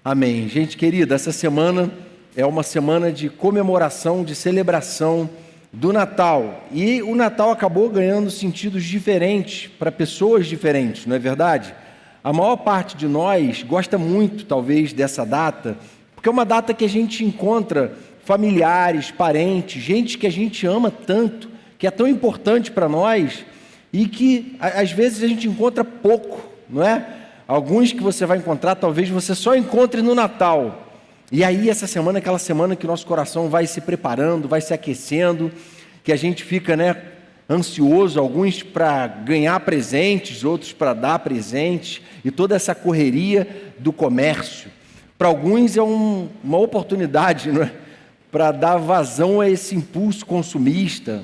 Amém. Gente querida, essa semana é uma semana de comemoração, de celebração do Natal. E o Natal acabou ganhando sentidos diferentes para pessoas diferentes, não é verdade? A maior parte de nós gosta muito, talvez, dessa data, porque é uma data que a gente encontra familiares, parentes, gente que a gente ama tanto, que é tão importante para nós e que às vezes a gente encontra pouco, não é? Alguns que você vai encontrar, talvez você só encontre no Natal. E aí essa semana é aquela semana que o nosso coração vai se preparando, vai se aquecendo, que a gente fica, ansioso, alguns para ganhar presentes, outros para dar presentes, e toda essa correria do comércio. Para alguns é uma oportunidade, para dar vazão a esse impulso consumista.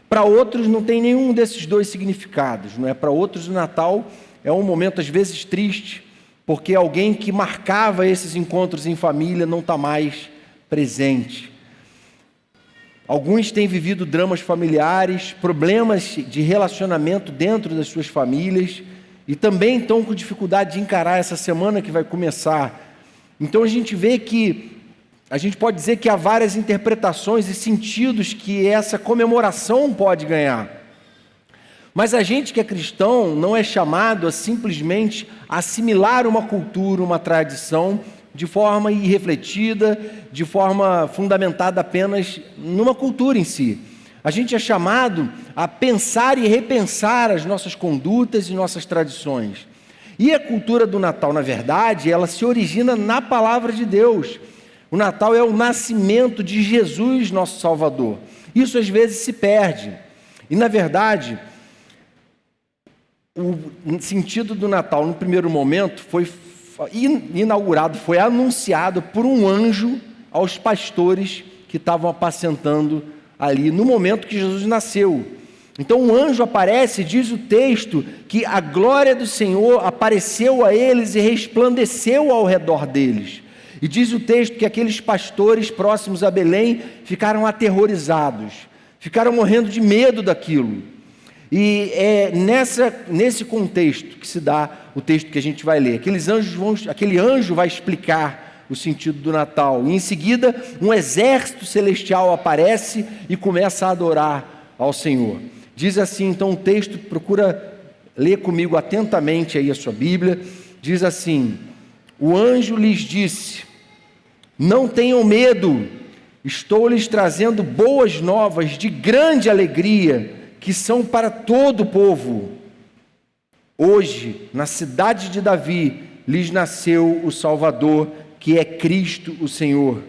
Para outros não tem nenhum desses dois significados, Para outros o Natal é um momento às vezes triste, porque alguém que marcava esses encontros em família não está mais presente. Alguns têm vivido dramas familiares, problemas de relacionamento dentro das suas famílias e também estão com dificuldade de encarar essa semana que vai começar. Então a gente pode dizer que há várias interpretações e sentidos que essa comemoração pode ganhar. Mas a gente que é cristão não é chamado a simplesmente assimilar uma cultura, uma tradição, de forma irrefletida, de forma fundamentada apenas numa cultura em si. A gente é chamado a pensar e repensar as nossas condutas e nossas tradições. E a cultura do Natal, na verdade, ela se origina na palavra de Deus. O Natal é o nascimento de Jesus, nosso Salvador. Isso às vezes se perde. E, na verdade, o sentido do Natal, no primeiro momento, foi inaugurado, foi anunciado por um anjo aos pastores que estavam apacentando ali no momento que Jesus nasceu. Então um anjo aparece, diz o texto, que a glória do Senhor apareceu a eles e resplandeceu ao redor deles. E diz o texto que aqueles pastores próximos a Belém ficaram aterrorizados, ficaram morrendo de medo daquilo. E é nesse contexto que se dá o texto que a gente vai ler. Aquele anjo vai explicar o sentido do Natal. E em seguida, um exército celestial aparece e começa a adorar ao Senhor. Diz assim, então o texto, procura ler comigo atentamente aí a sua Bíblia. Diz assim: o anjo lhes disse: não tenham medo, estou lhes trazendo boas novas de grande alegria, que são para todo o povo. Hoje, na cidade de Davi, lhes nasceu o Salvador, que é Cristo o Senhor.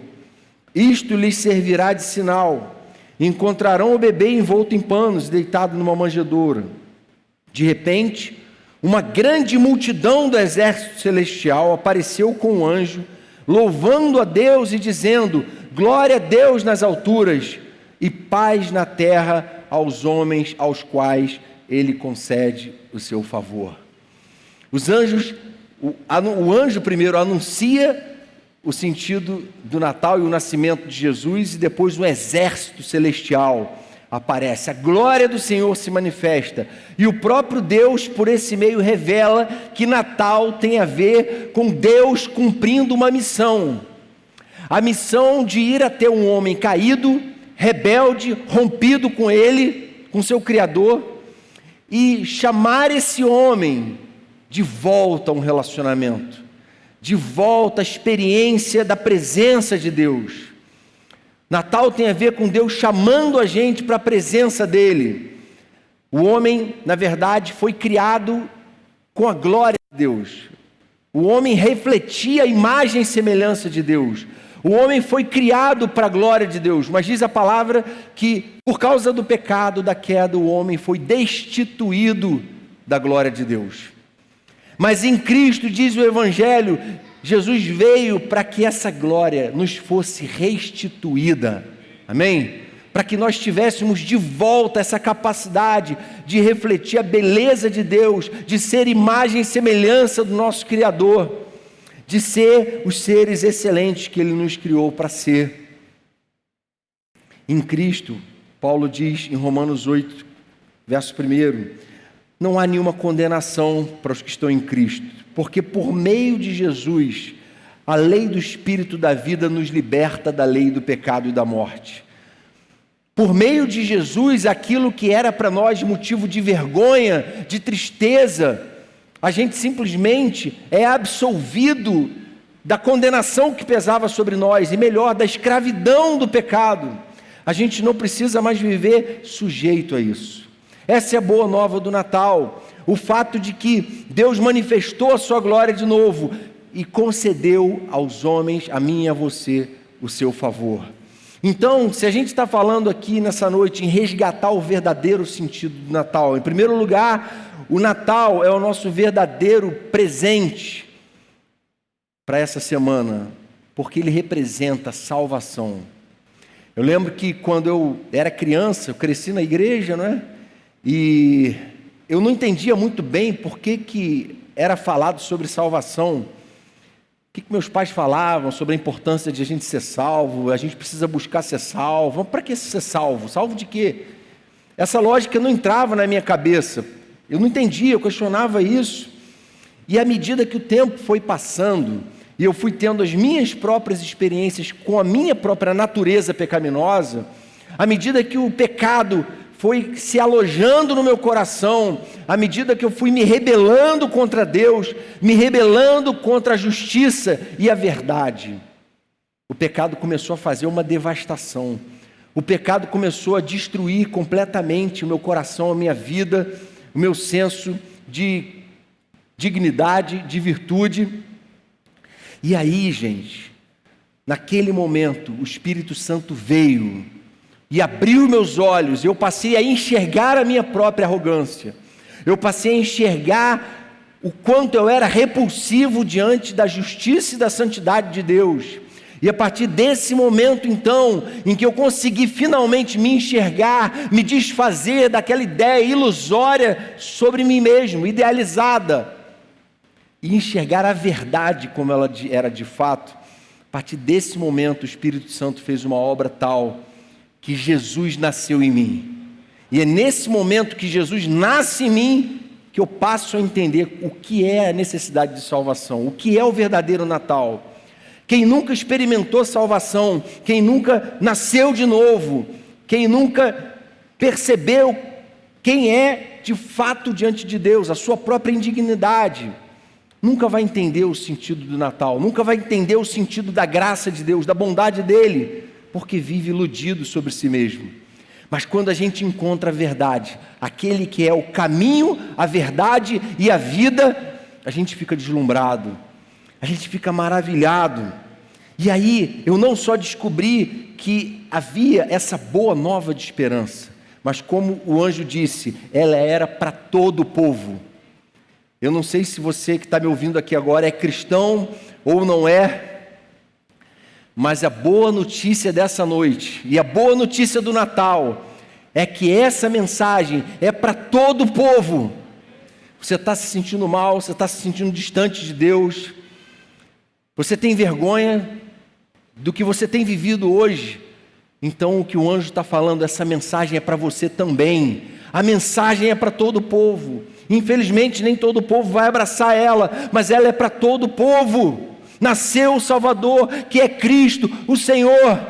Isto lhes servirá de sinal: encontrarão o bebê envolto em panos, deitado numa manjedoura. De repente, uma grande multidão do exército celestial apareceu com o anjo, louvando a Deus e dizendo: glória a Deus nas alturas e paz na terra aos homens aos quais Ele concede o seu favor. O anjo primeiro anuncia o sentido do Natal e o nascimento de Jesus, e depois um exército celestial aparece. A glória do Senhor se manifesta, e o próprio Deus, por esse meio, revela que Natal tem a ver com Deus cumprindo uma missão. A missão de ir até um homem caído, rebelde, rompido com ele, com seu Criador, e chamar esse homem de volta a um relacionamento, de volta à experiência da presença de Deus. Natal tem a ver com Deus chamando a gente para a presença dele. O homem, na verdade, foi criado com a glória de Deus. O homem refletia a imagem e semelhança de Deus. O homem foi criado para a glória de Deus, mas diz a palavra que por causa do pecado, da queda, o homem foi destituído da glória de Deus. Mas em Cristo, diz o Evangelho, Jesus veio para que essa glória nos fosse restituída. Amém? Para que nós tivéssemos de volta essa capacidade de refletir a beleza de Deus, de ser imagem e semelhança do nosso Criador, de ser os seres excelentes que Ele nos criou para ser. Em Cristo, Paulo diz em Romanos 8, verso 1, não há nenhuma condenação para os que estão em Cristo, porque por meio de Jesus, A lei do Espírito da vida nos liberta da lei do pecado e da morte. Por meio de Jesus, aquilo que era para nós motivo de vergonha, de tristeza, a gente simplesmente é absolvido da condenação que pesava sobre nós, e melhor, da escravidão do pecado. A gente não precisa mais viver sujeito a isso. Essa é a boa nova do Natal, o fato de que Deus manifestou a sua glória de novo e concedeu aos homens, a mim e a você, o seu favor. Então, se a gente está falando aqui nessa noite em resgatar o verdadeiro sentido do Natal, em primeiro lugar, o Natal é o nosso verdadeiro presente para essa semana, porque ele representa salvação. Eu lembro que quando eu era criança, eu cresci na igreja, não é? E eu não entendia muito bem por que era falado sobre salvação. O que meus pais falavam sobre a importância de a gente ser salvo, a gente precisa buscar ser salvo. Para que ser salvo? Salvo de quê? Essa lógica não entrava na minha cabeça. Eu não entendia, eu questionava isso. E à medida que o tempo foi passando, e eu fui tendo as minhas próprias experiências com a minha própria natureza pecaminosa, à medida que o pecado foi se alojando no meu coração, à medida que eu fui me rebelando contra Deus, me rebelando contra a justiça e a verdade, o pecado começou a fazer uma devastação. O pecado começou a destruir completamente o meu coração, a minha vida, o meu senso de dignidade, de virtude. E aí, gente, naquele momento, o Espírito Santo veio e abriu meus olhos, eu passei a enxergar a minha própria arrogância, eu passei a enxergar o quanto eu era repulsivo diante da justiça e da santidade de Deus. E a partir desse momento, então, em que eu consegui finalmente me enxergar, me desfazer daquela ideia ilusória sobre mim mesmo, idealizada, e enxergar a verdade como ela era de fato, a partir desse momento o Espírito Santo fez uma obra tal que Jesus nasceu em mim. E é nesse momento que Jesus nasce em mim que eu passo a entender o que é a necessidade de salvação, o que é o verdadeiro Natal. Quem nunca experimentou salvação, quem nunca nasceu de novo, quem nunca percebeu quem é de fato diante de Deus, a sua própria indignidade, nunca vai entender o sentido do Natal, nunca vai entender o sentido da graça de Deus, da bondade dEle, porque vive iludido sobre si mesmo. Mas quando a gente encontra a verdade, aquele que é o caminho, a verdade e a vida, a gente fica deslumbrado, a gente fica maravilhado. E aí eu não só descobri que havia essa boa nova de esperança, mas como o anjo disse, ela era para todo o povo. Eu não sei se você que está me ouvindo aqui agora é cristão ou não é, mas a boa notícia dessa noite, e a boa notícia do Natal, é que essa mensagem é para todo o povo. Você está se sentindo mal, você está se sentindo distante de Deus, você tem vergonha do que você tem vivido hoje, então o que o anjo está falando, essa mensagem é para você também. A mensagem é para todo o povo. Infelizmente nem todo o povo vai abraçar ela, mas ela é para todo o povo. Nasceu o Salvador, que é Cristo, o Senhor.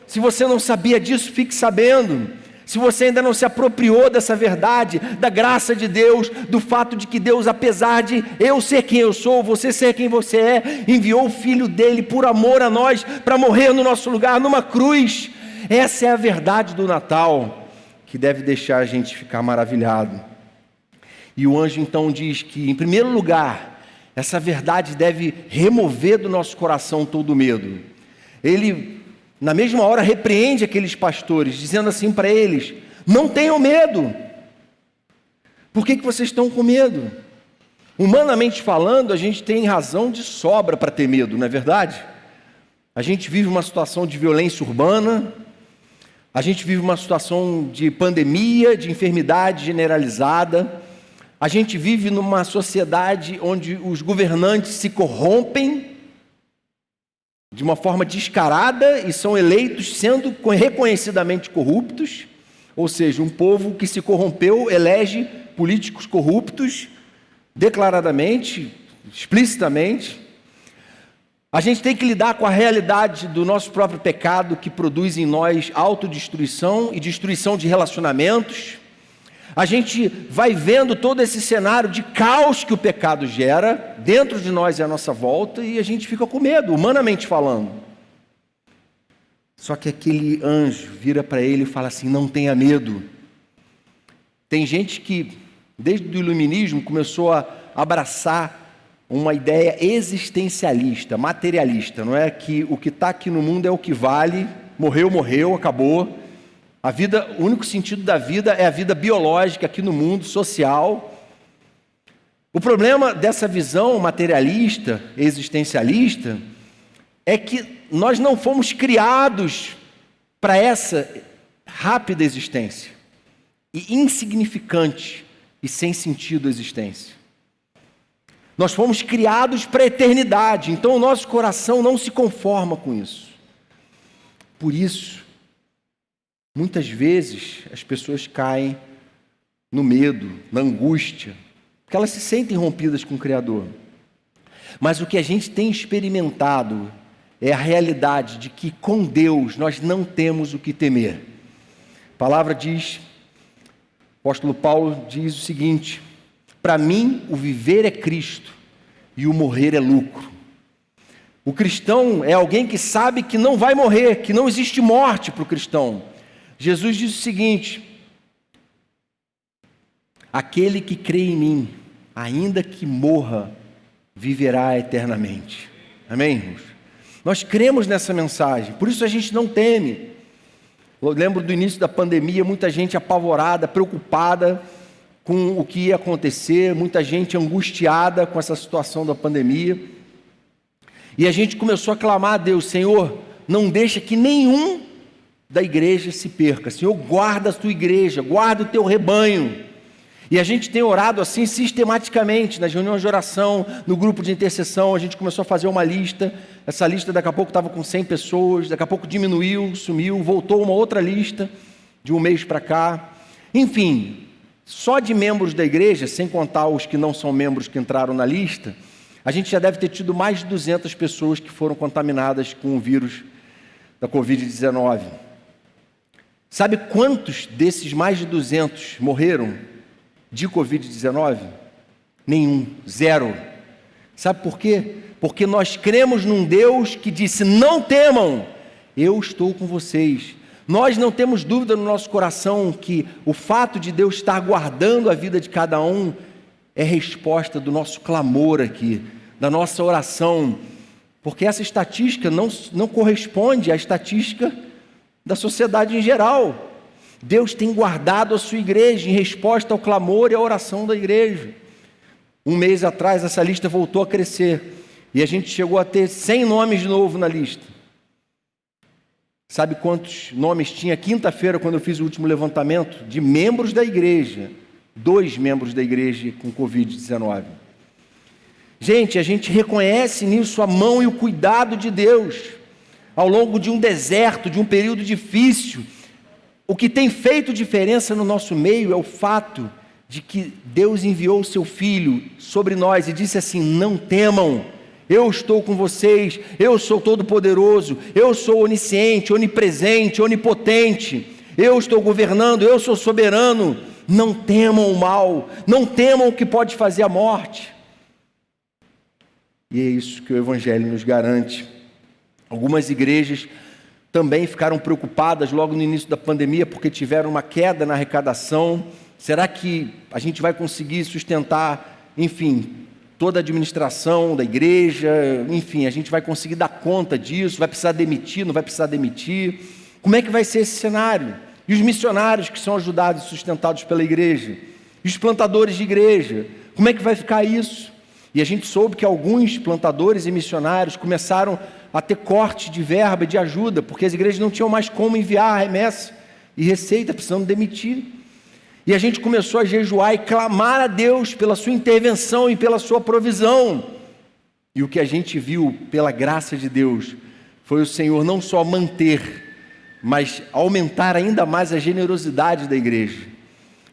Se você não sabia disso, fique sabendo. Se você ainda não se apropriou dessa verdade, da graça de Deus, do fato de que Deus, apesar de eu ser quem eu sou, você ser quem você é, enviou o Filho dele por amor a nós, para morrer no nosso lugar, numa cruz. Essa é a verdade do Natal, que deve deixar a gente ficar maravilhado. E o anjo então diz que, em primeiro lugar, essa verdade deve remover do nosso coração todo o medo. Ele, na mesma hora, repreende aqueles pastores, dizendo assim para eles: não tenham medo. Por que vocês estão com medo? Humanamente falando, a gente tem razão de sobra para ter medo, não é verdade? A gente vive uma situação de violência urbana, a gente vive uma situação de pandemia, de enfermidade generalizada. A gente vive numa sociedade onde os governantes se corrompem de uma forma descarada e são eleitos sendo reconhecidamente corruptos, ou seja, um povo que se corrompeu elege políticos corruptos declaradamente, explicitamente. A gente tem que lidar com a realidade do nosso próprio pecado, que produz em nós autodestruição e destruição de relacionamentos. A gente vai vendo todo esse cenário de caos que o pecado gera dentro de nós e à nossa volta, e a gente fica com medo, humanamente falando. Só que aquele anjo vira para ele e fala assim: não tenha medo. Tem gente que, desde o iluminismo, começou a abraçar uma ideia existencialista, materialista, não é? Que o que está aqui no mundo é o que vale, morreu, morreu, acabou. A vida, o único sentido da vida é a vida biológica aqui no mundo, social. O problema dessa visão materialista, existencialista, é que nós não fomos criados para essa rápida existência e insignificante e sem sentido existência. Nós fomos criados para a eternidade, então o nosso coração não se conforma com isso. Por isso, muitas vezes as pessoas caem no medo, na angústia, porque elas se sentem rompidas com o Criador. Mas o que a gente tem experimentado é a realidade de que com Deus nós não temos o que temer. A palavra diz, o apóstolo Paulo diz o seguinte: para mim o viver é Cristo e o morrer é lucro. O cristão é alguém que sabe que não vai morrer, que não existe morte para o cristão. Jesus diz o seguinte: aquele que crê em mim, ainda que morra, viverá eternamente. Amém, irmãos? Nós cremos nessa mensagem, por isso a gente não teme. Eu lembro do início da pandemia, muita gente apavorada, preocupada com o que ia acontecer, muita gente angustiada com essa situação da pandemia. E a gente começou a clamar a Deus: Senhor, não deixa que nenhum da igreja se perca. Senhor, guarda a tua igreja, guarda o teu rebanho. E a gente tem orado assim sistematicamente, nas reuniões de oração, no grupo de intercessão. A gente começou a fazer uma lista. Essa lista daqui a pouco estava com 100 pessoas, daqui a pouco diminuiu, sumiu, voltou uma outra lista de um mês para cá. Enfim, só de membros da igreja, sem contar os que não são membros que entraram na lista, a gente já deve ter tido mais de 200 pessoas que foram contaminadas com o vírus da Covid-19. Sabe quantos desses mais de 200 morreram de Covid-19? Nenhum, zero. Sabe por quê? Porque nós cremos num Deus que disse: não temam, eu estou com vocês. Nós não temos dúvida no nosso coração que o fato de Deus estar guardando a vida de cada um é resposta do nosso clamor aqui, da nossa oração, porque essa estatística não corresponde à estatística da sociedade em geral. Deus tem guardado a sua igreja em resposta ao clamor e à oração da igreja. Um mês atrás essa lista voltou a crescer e a gente chegou a ter 100 nomes de novo na lista. Sabe quantos nomes tinha quinta-feira, quando eu fiz o último levantamento? De membros da igreja. 2 membros da igreja com Covid-19. Gente, a gente reconhece nisso a mão e o cuidado de Deus. Ao longo de um deserto, de um período difícil, o que tem feito diferença no nosso meio é o fato de que Deus enviou o seu Filho sobre nós e disse assim: não temam, eu estou com vocês, eu sou todo-poderoso, eu sou onisciente, onipresente, onipotente, eu estou governando, eu sou soberano. Não temam o mal, não temam o que pode fazer a morte. E é isso que o Evangelho nos garante. Algumas igrejas também ficaram preocupadas logo no início da pandemia porque tiveram uma queda na arrecadação. Será que a gente vai conseguir sustentar, enfim, toda a administração da igreja? Enfim, a gente vai conseguir dar conta disso? Vai precisar demitir, não vai precisar demitir? Como é que vai ser esse cenário? E os missionários que são ajudados e sustentados pela igreja? E os plantadores de igreja? Como é que vai ficar isso? E a gente soube que alguns plantadores e missionários começaram a ter corte de verba e de ajuda, porque as igrejas não tinham mais como enviar remessa e receita, precisando demitir. E a gente começou a jejuar e clamar a Deus pela sua intervenção e pela sua provisão. E o que a gente viu, pela graça de Deus, foi o Senhor não só manter, mas aumentar ainda mais a generosidade da igreja.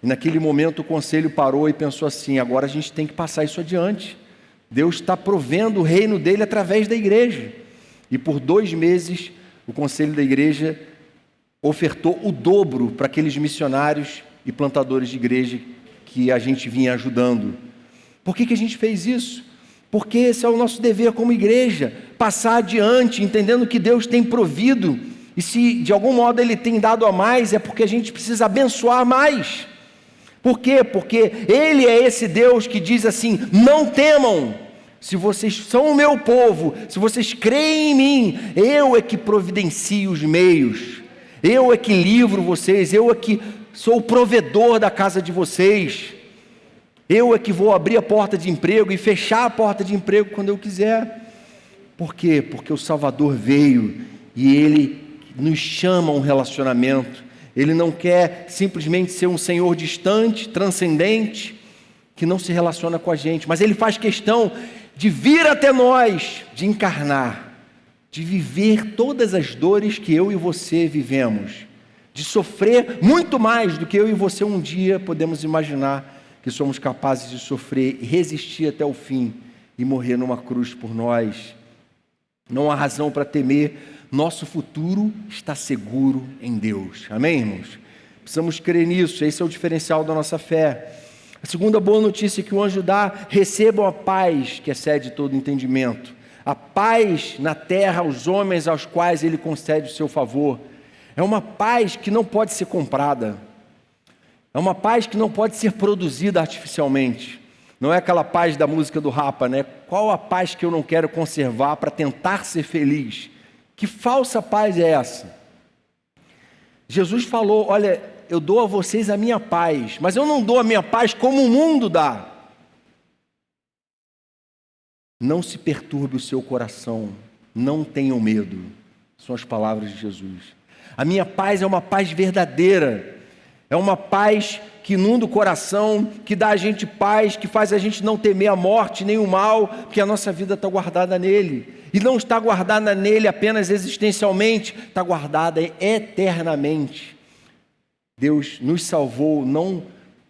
E naquele momento o conselho parou e pensou assim: agora a gente tem que passar isso adiante. Deus está provendo o reino dele através da igreja. E por 2 meses, o conselho da igreja ofertou o dobro para aqueles missionários e plantadores de igreja que a gente vinha ajudando. Por que a gente fez isso? Porque esse é o nosso dever como igreja, passar adiante, entendendo que Deus tem provido, e se de algum modo Ele tem dado a mais, é porque a gente precisa abençoar mais. Por quê? Porque Ele é esse Deus que diz assim: não temam, se vocês são o meu povo, se vocês creem em mim, eu é que providencio os meios, eu é que livro vocês, eu é que sou o provedor da casa de vocês, eu é que vou abrir a porta de emprego e fechar a porta de emprego quando eu quiser. Por quê? Porque o Salvador veio e Ele nos chama a um relacionamento. Ele não quer simplesmente ser um Senhor distante, transcendente, que não se relaciona com a gente, mas Ele faz questão de vir até nós, de encarnar, de viver todas as dores que eu e você vivemos, de sofrer muito mais do que eu e você um dia podemos imaginar que somos capazes de sofrer e resistir até o fim e morrer numa cruz por nós. Não há razão para temer, nosso futuro está seguro em Deus. Amém, irmãos? Precisamos crer nisso, esse é o diferencial da nossa fé. A segunda boa notícia que o anjo dá: recebam a paz que excede todo entendimento. A paz na terra aos homens aos quais Ele concede o seu favor. É uma paz que não pode ser comprada. É uma paz que não pode ser produzida artificialmente. Não é aquela paz da música do Rapa, né? Qual a paz que eu não quero conservar para tentar ser feliz? Que falsa paz é essa? Jesus falou: olha, eu dou a vocês a minha paz, mas eu não dou a minha paz como o mundo dá. Não se perturbe o seu coração, não tenham medo. São as palavras de Jesus. A minha paz é uma paz verdadeira, é uma paz que inunda o coração, que dá a gente paz, que faz a gente não temer a morte nem o mal, porque a nossa vida está guardada nele. E não está guardada nele apenas existencialmente, está guardada eternamente. Deus nos salvou não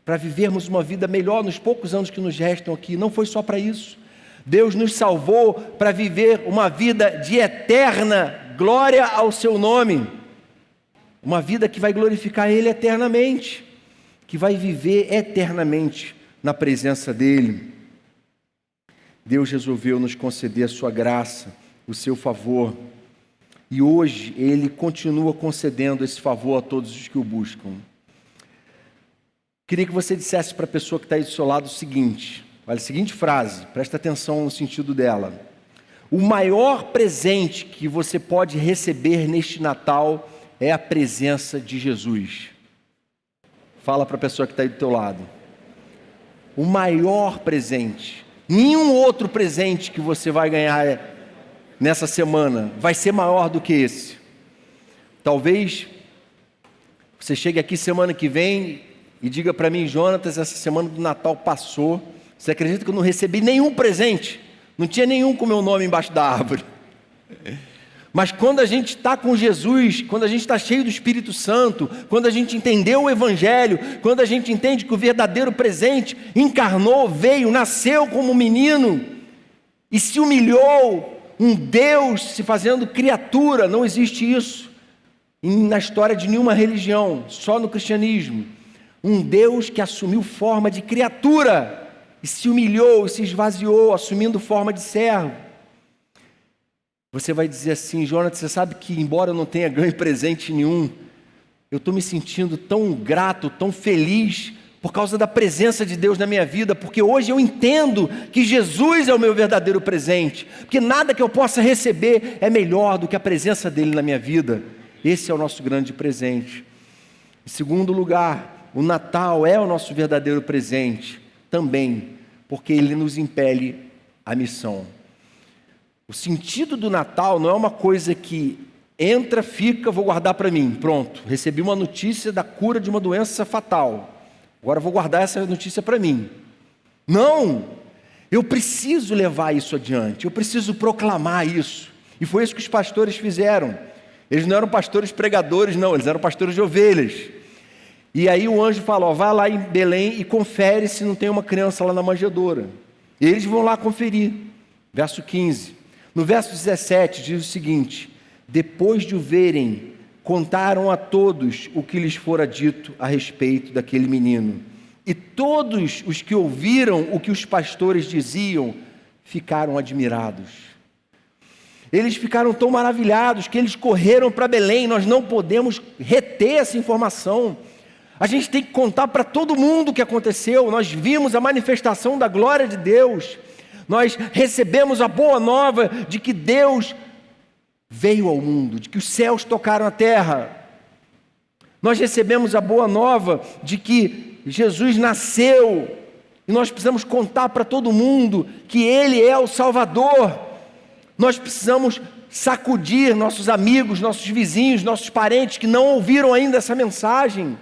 para vivermos uma vida melhor nos poucos anos que nos restam aqui, não foi só para isso. Deus nos salvou para viver uma vida de eterna glória ao seu nome. Uma vida que vai glorificar Ele eternamente, que vai viver eternamente na presença dEle. Deus resolveu nos conceder a sua graça, o seu favor, e hoje Ele continua concedendo esse favor a todos os que o buscam. Queria que você dissesse para a pessoa que está aí do seu lado o seguinte, olha a seguinte frase, presta atenção no sentido dela: o maior presente que você pode receber neste Natal é a presença de Jesus. Fala para a pessoa que está aí do teu lado. O maior presente, nenhum outro presente que você vai ganhar nessa semana vai ser maior do que esse. Talvez você chegue aqui semana que vem e diga para mim: Jonatas, essa semana do Natal passou, você acredita que eu não recebi nenhum presente? Não tinha nenhum com meu nome embaixo da árvore. Mas quando a gente está com Jesus, quando a gente está cheio do Espírito Santo, quando a gente entendeu o Evangelho, quando a gente entende que o verdadeiro presente encarnou, veio, nasceu como menino e se humilhou, um Deus se fazendo criatura, não existe isso na história de nenhuma religião, só no cristianismo. Um Deus que assumiu forma de criatura e se humilhou e se esvaziou, assumindo forma de servo. Você vai dizer assim: Jonatas, você sabe que embora eu não tenha ganho presente nenhum, eu estou me sentindo tão grato, tão feliz por causa da presença de Deus na minha vida, porque hoje eu entendo que Jesus é o meu verdadeiro presente, porque nada que eu possa receber é melhor do que a presença dEle na minha vida. Esse é o nosso grande presente. Em segundo lugar, o Natal é o nosso verdadeiro presente também, porque ele nos impele à missão. O sentido do Natal não é uma coisa que entra, fica, vou guardar para mim, pronto, recebi uma notícia da cura de uma doença fatal, agora vou guardar essa notícia para mim. Não, eu preciso levar isso adiante, eu preciso proclamar isso, e foi isso que os pastores fizeram. Eles não eram pastores pregadores, não, eles eram pastores de ovelhas. E aí o anjo falou: vai lá em Belém e confere se não tem uma criança lá na manjedoura. E eles vão lá conferir. Verso 15. No verso 17 diz o seguinte: depois de o verem, contaram a todos o que lhes fora dito a respeito daquele menino. E todos os que ouviram o que os pastores diziam ficaram admirados. Eles ficaram tão maravilhados que eles correram para Belém. Nós não podemos reter essa informação. A gente tem que contar para todo mundo o que aconteceu. Nós vimos a manifestação da glória de Deus. Nós recebemos a boa nova de que Deus veio ao mundo, de que os céus tocaram a terra. Nós recebemos a boa nova de que Jesus nasceu. E nós precisamos contar para todo mundo que Ele é o Salvador. Nós precisamos sacudir nossos amigos, nossos vizinhos, nossos parentes que não ouviram ainda essa mensagem.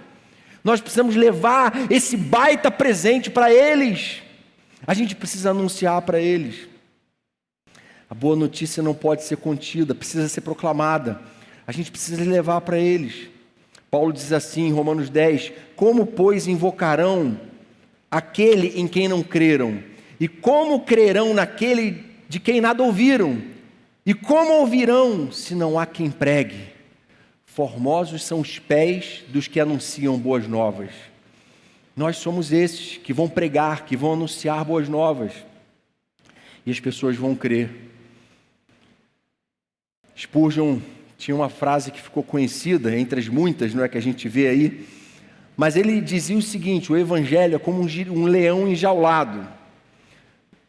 Nós precisamos levar esse baita presente para eles. A gente precisa anunciar para eles. A boa notícia não pode ser contida, precisa ser proclamada. A gente precisa levar para eles. Paulo diz assim em Romanos 10: como, pois, invocarão aquele em quem não creram? E como crerão naquele de quem nada ouviram? E como ouvirão se não há quem pregue? Formosos são os pés dos que anunciam boas novas. Nós somos esses que vão pregar, que vão anunciar boas novas. E as pessoas vão crer. Spurgeon tinha uma frase que ficou conhecida, entre as muitas, não é, que a gente vê aí. Mas ele dizia o seguinte: o evangelho é como um leão enjaulado.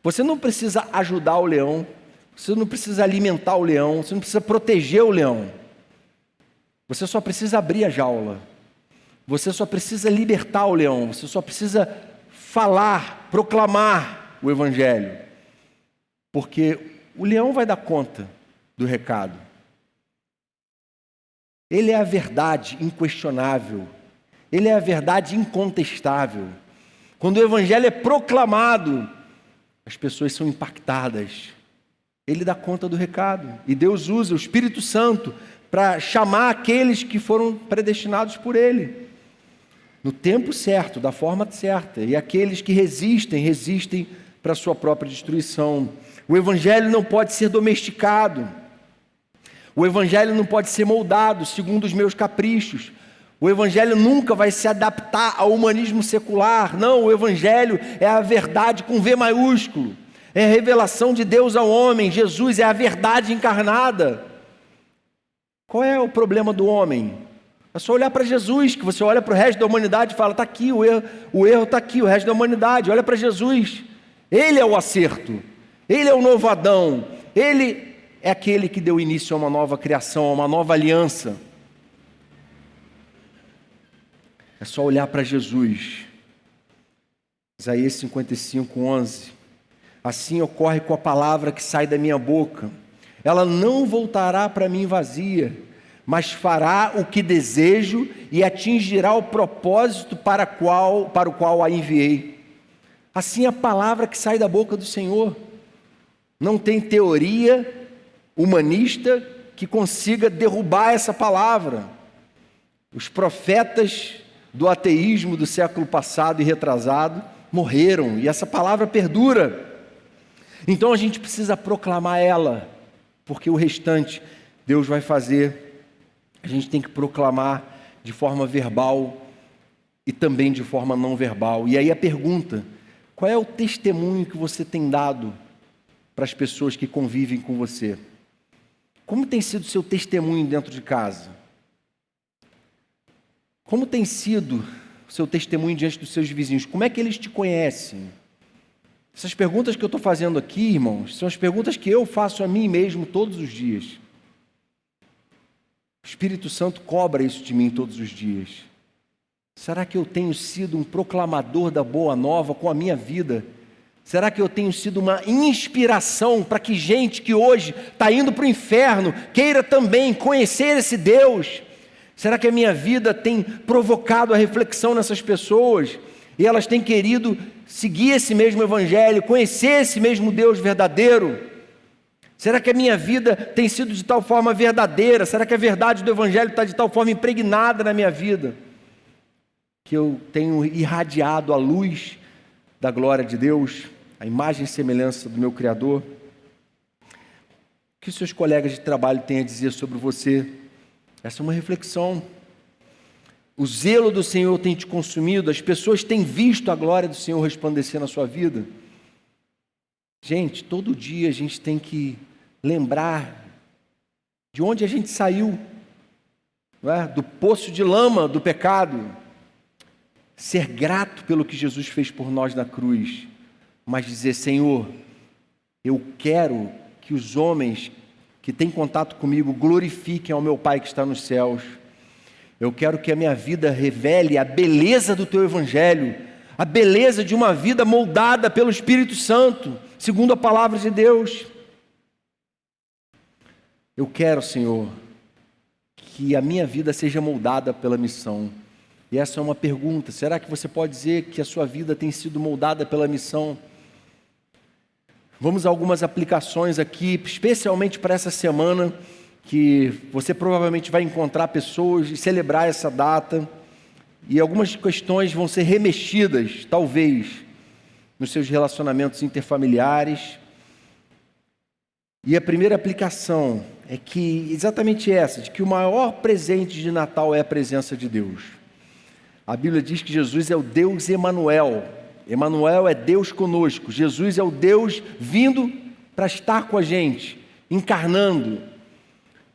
Você não precisa ajudar o leão, você não precisa alimentar o leão, você não precisa proteger o leão. Você só precisa abrir a jaula. Você só precisa libertar o leão. Você só precisa falar, proclamar o evangelho. Porque o leão vai dar conta do recado. Ele é a verdade inquestionável. Ele é a verdade incontestável. Quando o evangelho é proclamado, as pessoas são impactadas. Ele dá conta do recado. E Deus usa o Espírito Santo para chamar aqueles que foram predestinados por Ele. No tempo certo, da forma certa. E aqueles que resistem para a sua própria destruição. O evangelho não pode ser domesticado. O evangelho não pode ser moldado segundo os meus caprichos. O evangelho nunca vai se adaptar ao humanismo secular. Não, o evangelho é a verdade com V maiúsculo. É a revelação de Deus ao homem. Jesus é a verdade encarnada. Qual é o problema do homem? É só olhar para Jesus, que você olha para o resto da humanidade e fala: está aqui, o erro está aqui, o resto da humanidade. Olha para Jesus. Ele é o acerto. Ele é o novo Adão. Ele é aquele que deu início a uma nova criação, a uma nova aliança. É só olhar para Jesus. Isaías 55:11. Assim ocorre com a palavra que sai da minha boca. Ela não voltará para mim vazia, mas fará o que desejo e atingirá o propósito para o qual a enviei. Assim a palavra que sai da boca do Senhor. Não tem teoria humanista que consiga derrubar essa palavra. Os profetas do ateísmo do século passado e retrasado morreram, e essa palavra perdura. Então a gente precisa proclamar ela, porque o restante Deus vai fazer. A gente tem que proclamar de forma verbal e também de forma não verbal. E aí a pergunta: qual é o testemunho que você tem dado para as pessoas que convivem com você? Como tem sido o seu testemunho dentro de casa? Como tem sido o seu testemunho diante dos seus vizinhos? Como é que eles te conhecem? Essas perguntas que eu estou fazendo aqui, irmãos, são as perguntas que eu faço a mim mesmo todos os dias. O Espírito Santo cobra isso de mim todos os dias. Será que eu tenho sido um proclamador da boa nova com a minha vida? Será que eu tenho sido uma inspiração para que gente que hoje está indo para o inferno queira também conhecer esse Deus? Será que a minha vida tem provocado a reflexão nessas pessoas? E elas têm querido seguir esse mesmo evangelho, conhecer esse mesmo Deus verdadeiro? Será que a minha vida tem sido de tal forma verdadeira? Será que a verdade do evangelho está de tal forma impregnada na minha vida, que eu tenho irradiado a luz da glória de Deus? a imagem e semelhança do meu Criador. O que os seus colegas de trabalho têm a dizer sobre você? Essa é uma reflexão. O zelo do Senhor tem te consumido, as pessoas têm visto a glória do Senhor resplandecer na sua vida. Gente, todo dia a gente tem que lembrar de onde a gente saiu, não é? Do poço de lama do pecado. Ser grato pelo que Jesus fez por nós na cruz, mas dizer: Senhor, eu quero que os homens que têm contato comigo glorifiquem ao meu Pai que está nos céus. Eu quero que a minha vida revele a beleza do Teu Evangelho, a beleza de uma vida moldada pelo Espírito Santo, segundo a palavra de Deus. Eu quero, Senhor, que a minha vida seja moldada pela missão. E essa é uma pergunta: será que você pode dizer que a sua vida tem sido moldada pela missão? Vamos a algumas aplicações aqui, especialmente para essa semana, que você provavelmente vai encontrar pessoas e celebrar essa data, e algumas questões vão ser remexidas, talvez, nos seus relacionamentos interfamiliares. E a primeira aplicação é que, exatamente essa, de que o maior presente de Natal é a presença de Deus. A Bíblia diz que Jesus é o Deus Emanuel. Emanuel é Deus conosco. Jesus é o Deus vindo para estar com a gente, encarnando.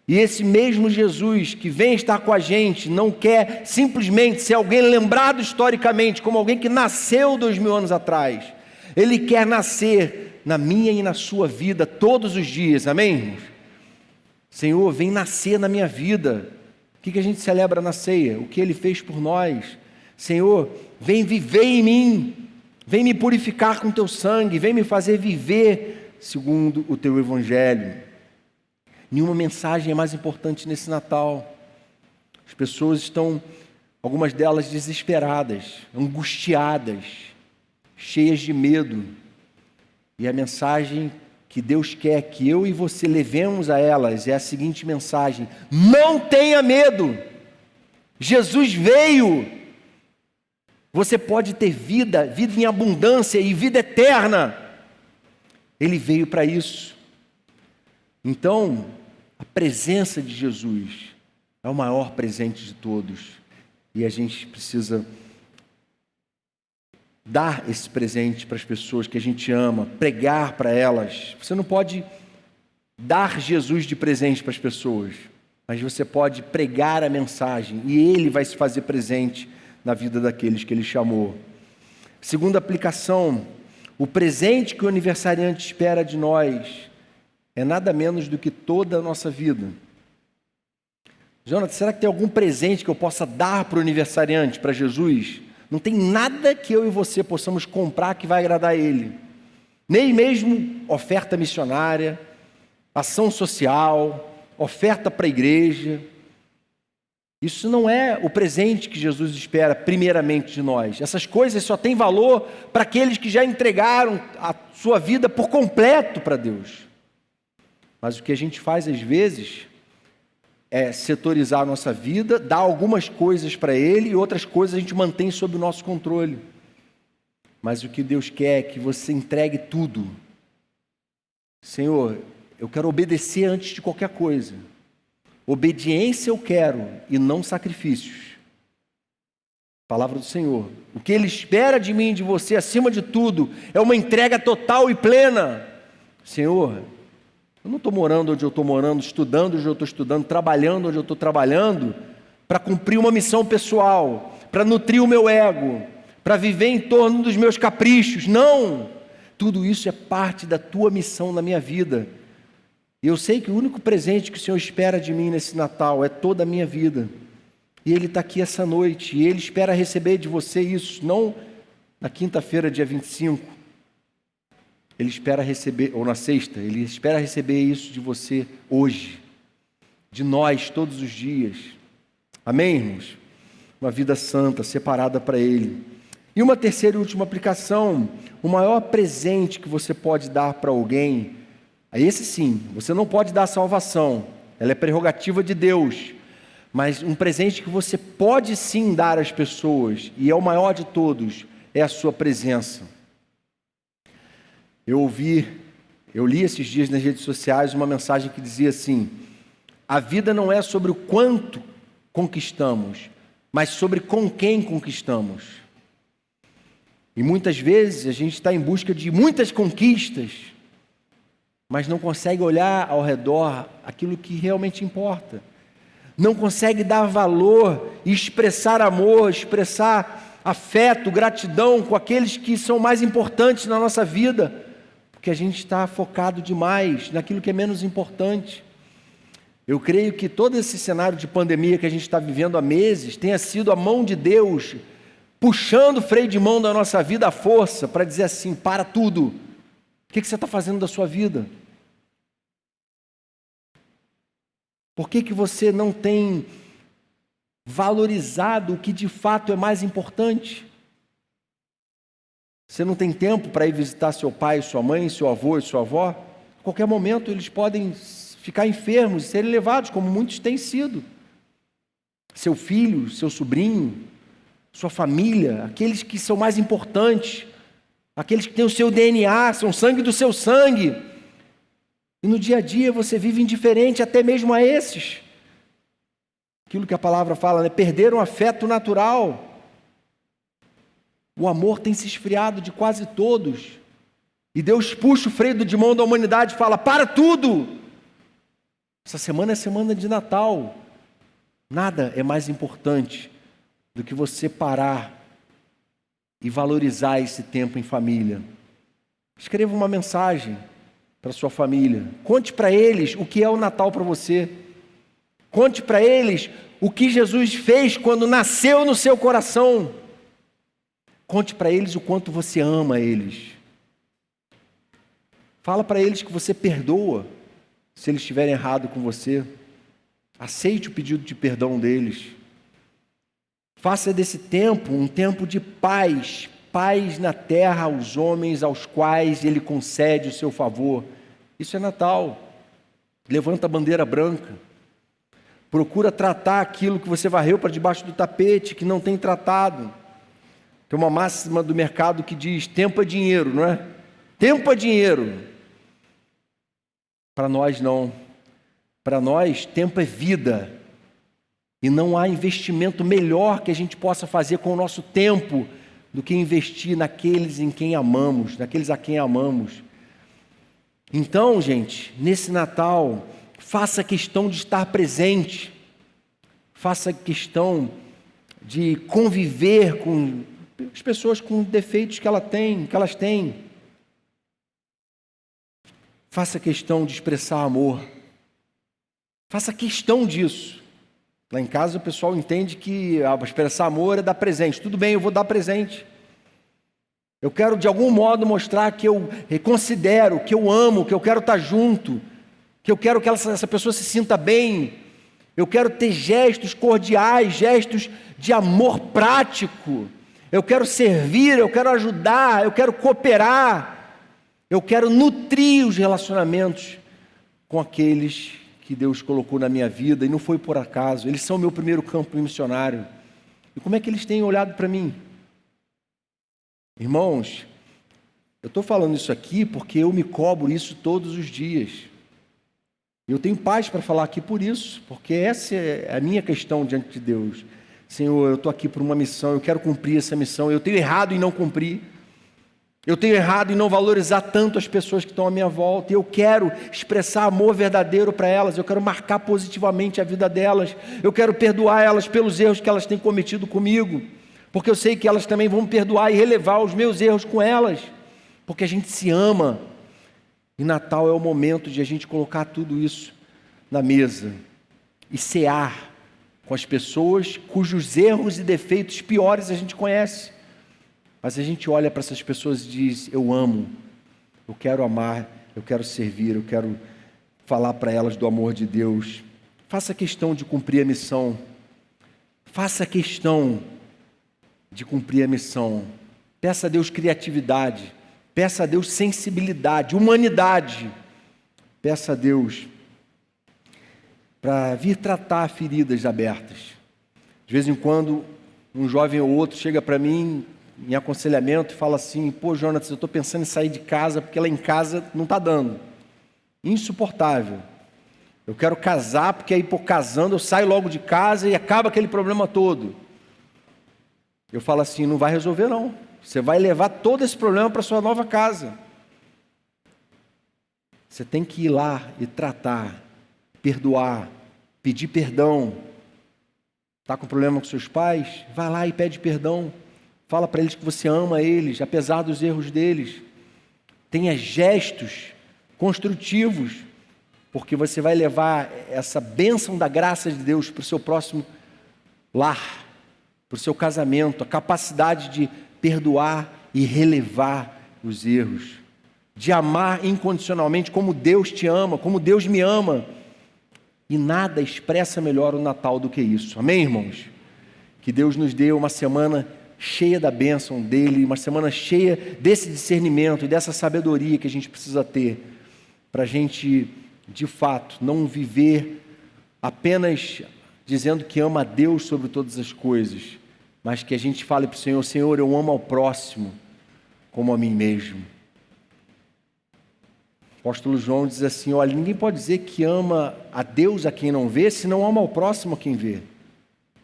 E esse mesmo Jesus que vem estar com a gente não quer simplesmente ser alguém lembrado historicamente como alguém que nasceu 2000 anos atrás. Ele quer nascer na minha e na sua vida todos os dias, amém, irmãos? Senhor, vem nascer na minha vida. O que a gente celebra na ceia? O que Ele fez por nós. Senhor, vem viver em mim, vem me purificar com Teu sangue, vem me fazer viver segundo o Teu Evangelho. Nenhuma mensagem é mais importante nesse Natal. As pessoas estão, algumas delas desesperadas, angustiadas, cheias de medo. E a mensagem que Deus quer que eu e você levemos a elas é a seguinte mensagem: não tenha medo, Jesus veio. Você pode ter vida em abundância e vida eterna. Ele veio para isso. Então, a presença de Jesus é o maior presente de todos. E a gente precisa dar esse presente para as pessoas que a gente ama, pregar para elas. Você não pode dar Jesus de presente para as pessoas, mas você pode pregar a mensagem e Ele vai se fazer presente na vida daqueles que Ele chamou. Segunda aplicação: o presente que o aniversariante espera de nós é nada menos do que toda a nossa vida. Jonathan, será que tem algum presente que eu possa dar para o aniversariante, para Jesus? Não tem nada que eu e você possamos comprar que vai agradar a Ele. Nem mesmo oferta missionária, ação social, oferta para a igreja. Isso não é o presente que Jesus espera primeiramente de nós. Essas coisas só têm valor para aqueles que já entregaram a sua vida por completo para Deus. Mas o que a gente faz às vezes é setorizar a nossa vida, dar algumas coisas para Ele e outras coisas a gente mantém sob o nosso controle. Mas o que Deus quer é que você entregue tudo. Senhor, eu quero obedecer antes de qualquer coisa. Obediência eu quero e não sacrifícios. Palavra do Senhor. O que Ele espera de mim e de você, acima de tudo, é uma entrega total e plena. Senhor, eu não estou morando onde eu estou morando, estudando onde eu estou estudando, trabalhando onde eu estou trabalhando, para cumprir uma missão pessoal, para nutrir o meu ego, para viver em torno dos meus caprichos. Não! Tudo isso é parte da Tua missão na minha vida. E eu sei que o único presente que o Senhor espera de mim nesse Natal é toda a minha vida. E Ele está aqui essa noite, e Ele espera receber de você isso, não na quinta-feira, dia 25, Ele espera receber, ou na sexta, Ele espera receber isso de você hoje, de nós todos os dias. Amém, irmãos? Uma vida santa, separada para Ele. E uma terceira e última aplicação: o maior presente que você pode dar para alguém, esse sim, você não pode dar salvação, ela é prerrogativa de Deus, mas um presente que você pode sim dar às pessoas, e é o maior de todos, é a sua presença. Eu li esses dias nas redes sociais uma mensagem que dizia assim: a vida não é sobre o quanto conquistamos, mas sobre com quem conquistamos. E muitas vezes a gente está em busca de muitas conquistas, mas não consegue olhar ao redor aquilo que realmente importa. Não consegue dar valor e expressar amor, expressar afeto, gratidão com aqueles que são mais importantes na nossa vida, porque a gente está focado demais naquilo que é menos importante. Eu creio que todo esse cenário de pandemia que a gente está vivendo há meses tenha sido a mão de Deus puxando o freio de mão da nossa vida à força para dizer assim: para tudo. O que você está fazendo da sua vida? Por que você não tem valorizado o que de fato é mais importante? Você não tem tempo para ir visitar seu pai, sua mãe, seu avô e sua avó? A qualquer momento eles podem ficar enfermos e serem levados, como muitos têm sido. Seu filho, seu sobrinho, sua família, aqueles que são mais importantes, aqueles que têm o seu DNA, são sangue do seu sangue. E no dia a dia você vive indiferente até mesmo a esses. Aquilo que a palavra fala, né? Perderam o afeto natural. O amor tem se esfriado de quase todos. E Deus puxa o freio de mão da humanidade e fala: para tudo! Essa semana é semana de Natal. Nada é mais importante do que você parar e valorizar esse tempo em família. Escreva uma mensagem para sua família. Conte para eles o que é o Natal para você. Conte para eles o que Jesus fez quando nasceu no seu coração. Conte para eles o quanto você ama eles. Fala para eles que você perdoa se eles estiverem errado com você. Aceite o pedido de perdão deles. Faça desse tempo um tempo de paz, paz na terra aos homens aos quais Ele concede o seu favor. Isso é Natal. Levanta a bandeira branca. Procura tratar aquilo que você varreu para debaixo do tapete, que não tem tratado. Tem uma máxima do mercado que diz: tempo é dinheiro, não é? Tempo é dinheiro. Para nós não. Para nós, tempo é vida. E não há investimento melhor que a gente possa fazer com o nosso tempo do que investir naqueles em quem amamos, naqueles a quem amamos. Então, gente, nesse Natal, faça questão de estar presente. Faça questão de conviver com as pessoas com defeitos que elas têm. Faça questão de expressar amor. Faça questão disso. Lá em casa o pessoal entende que expressar amor é dar presente. Tudo bem, eu vou dar presente. Eu quero de algum modo mostrar que eu considero, que eu amo, que eu quero estar junto, que eu quero que essa pessoa se sinta bem. Eu quero ter gestos cordiais, gestos de amor prático. Eu quero servir, eu quero ajudar, eu quero cooperar. Eu quero nutrir os relacionamentos com aqueles que Deus colocou na minha vida, e não foi por acaso. Eles são meu primeiro campo missionário. E como é que eles têm olhado para mim? Irmãos, eu estou falando isso aqui porque eu me cobro isso todos os dias. Eu tenho paz para falar aqui por isso, porque essa é a minha questão diante de Deus. Senhor, eu estou aqui por uma missão, eu quero cumprir essa missão. Eu tenho errado em não cumprir. Eu tenho errado em não valorizar tanto as pessoas que estão à minha volta. Eu quero expressar amor verdadeiro para elas. Eu quero marcar positivamente a vida delas. Eu quero perdoar elas pelos erros que elas têm cometido comigo. Porque eu sei que elas também vão perdoar e relevar os meus erros com elas. Porque a gente se ama. E Natal é o momento de a gente colocar tudo isso na mesa. E cear com as pessoas cujos erros e defeitos piores a gente conhece. Mas a gente olha para essas pessoas e diz: eu amo, eu quero amar, eu quero servir, eu quero falar para elas do amor de Deus. Faça questão de cumprir a missão. Faça questão de cumprir a missão. Peça a Deus criatividade. Peça a Deus sensibilidade, humanidade. Peça a Deus para vir tratar feridas abertas. De vez em quando, um jovem ou outro chega para mim em aconselhamento e fala assim: pô, Jonas, eu estou pensando em sair de casa porque lá em casa não está dando. Insuportável. Eu quero casar porque aí, por casando, eu saio logo de casa e acaba aquele problema todo. Eu falo assim: não vai resolver não. Você vai levar todo esse problema para sua nova casa. Você tem que ir lá e tratar, perdoar, pedir perdão. Está com problema com seus pais? Vai lá e pede perdão. Fala para eles que você ama eles, apesar dos erros deles. Tenha gestos construtivos, porque você vai levar essa bênção da graça de Deus para o seu próximo lar, para o seu casamento, a capacidade de perdoar e relevar os erros, de amar incondicionalmente como Deus te ama, como Deus me ama. E nada expressa melhor o Natal do que isso. Amém, irmãos? Que Deus nos dê uma semana cheia da bênção dEle, uma semana cheia desse discernimento e dessa sabedoria que a gente precisa ter, para a gente, de fato, não viver apenas dizendo que ama a Deus sobre todas as coisas, mas que a gente fale para o Senhor: Senhor, eu amo ao próximo como a mim mesmo. O apóstolo João diz assim: olha, ninguém pode dizer que ama a Deus a quem não vê, se não ama ao próximo a quem vê.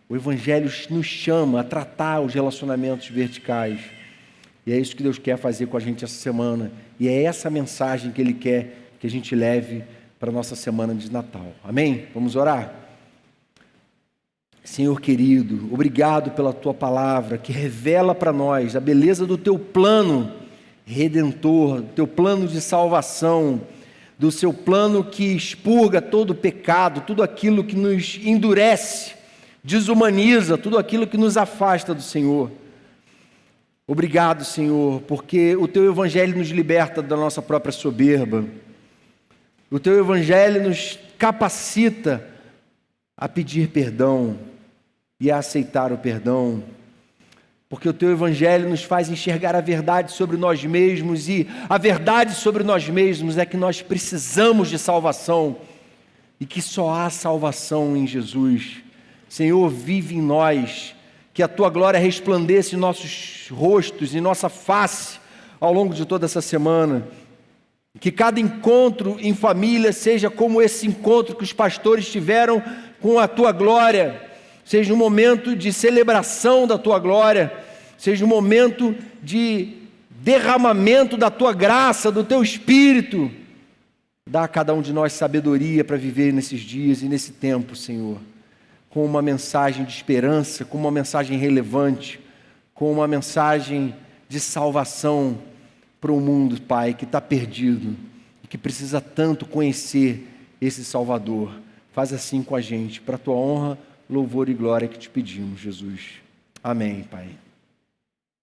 O Evangelho nos chama a tratar os relacionamentos verticais. E é isso que Deus quer fazer com a gente essa semana. E é essa mensagem que Ele quer que a gente leve para a nossa semana de Natal. Amém? Vamos orar? Senhor querido, obrigado pela Tua palavra, que revela para nós a beleza do Teu plano redentor, do Teu plano de salvação, do Seu plano que expurga todo o pecado, tudo aquilo que nos endurece, desumaniza, tudo aquilo que nos afasta do Senhor. Obrigado, Senhor, porque o Teu Evangelho nos liberta da nossa própria soberba. O Teu Evangelho nos capacita a pedir perdão e a aceitar o perdão. Porque o Teu Evangelho nos faz enxergar a verdade sobre nós mesmos, e a verdade sobre nós mesmos é que nós precisamos de salvação e que só há salvação em Jesus. Senhor, vive em nós, que a Tua glória resplandeça em nossos rostos, em nossa face, ao longo de toda essa semana. Que cada encontro em família seja como esse encontro que os pastores tiveram com a Tua glória, seja um momento de celebração da Tua glória, seja um momento de derramamento da Tua graça, do Teu Espírito. Dá a cada um de nós sabedoria para viver nesses dias e nesse tempo, Senhor, com uma mensagem de esperança, com uma mensagem relevante, com uma mensagem de salvação para o mundo, Pai, que está perdido e que precisa tanto conhecer esse Salvador. Faz assim com a gente, para a Tua honra, louvor e glória que te pedimos, Jesus. Amém, Pai.